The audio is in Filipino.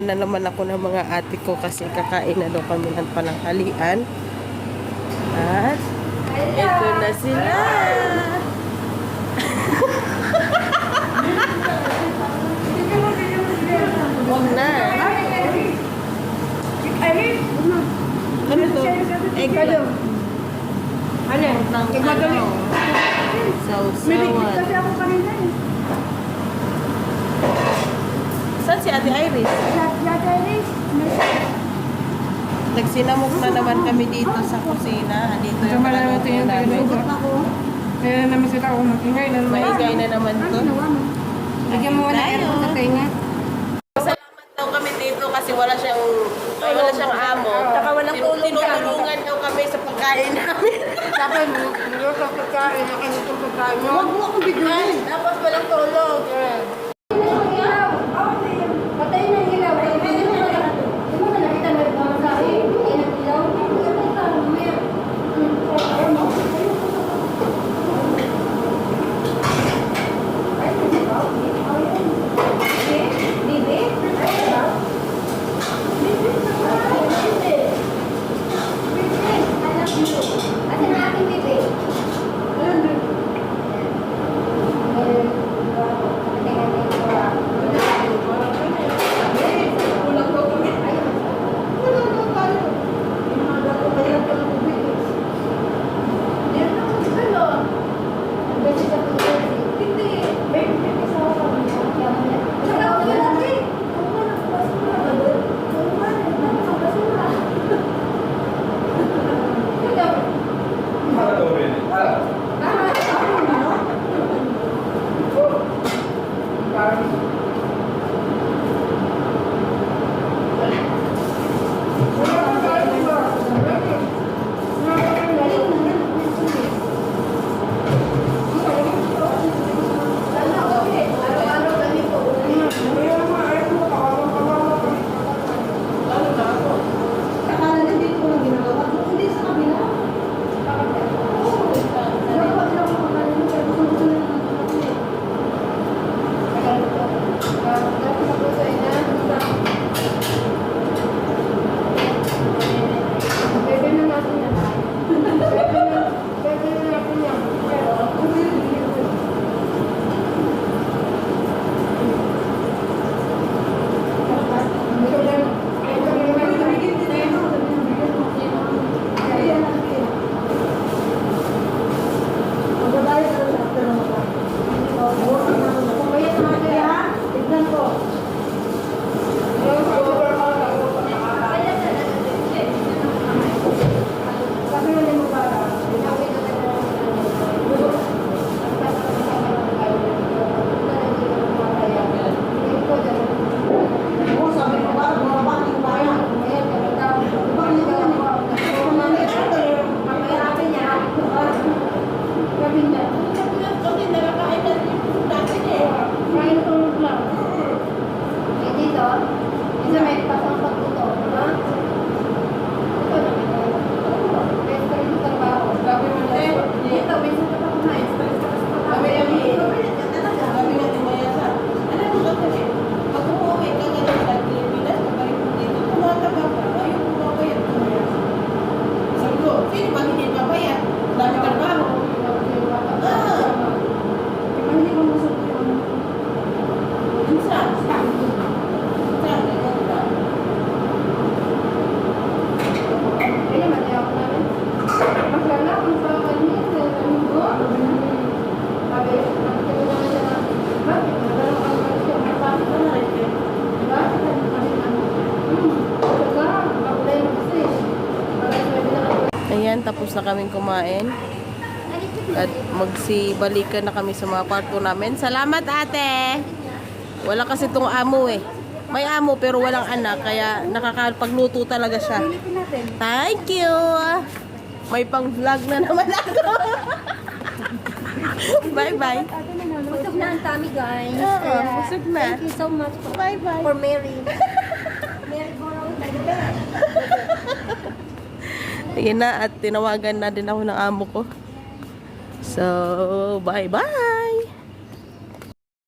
Na naman ako ng mga ate ko kasi kakain na daw kami ng pananghalian. At ito na sila. Huwag na. Ano to? Egg lang. Ano? Ng ano? Sausawan. Kasi ako kanina eh. Saan si Ate Iris? Nagsinamok na naman kami dito sa kusina. Dito yung kalaluto namin. Kaya namin sila ako mag-ingay na naman. Maigay na naman to. Lagyan mo na aircon sa tenga. Salamat daw kami dito kasi wala siyang amo. Saka walang tulong. Tinutulungan daw kami sa pagkain namin. Tapos, nagulog sa pagkain, nakanitong pagkain mo. Huwag mo akong bigyan. Tapos walang tulog. Patay ng ilaw. Di mo na nakita nagmamasahe? Patay ng ilaw. Ayan, tapos na kaming kumain. At magsibalikan na kami sa mga kwarto namin. Salamat, ate! Wala kasi itong amo eh. May amo pero walang anak, kaya nakakapagluto talaga siya. Thank you! May pang-vlog na naman ako. Bye-bye. Busog na ang tummy, guys. Oo, busog na. Thank you so much Bye-bye. for Mary. Mary Borrow. Ayan na, at tinawagan na din ako ng amo ko. So, bye-bye!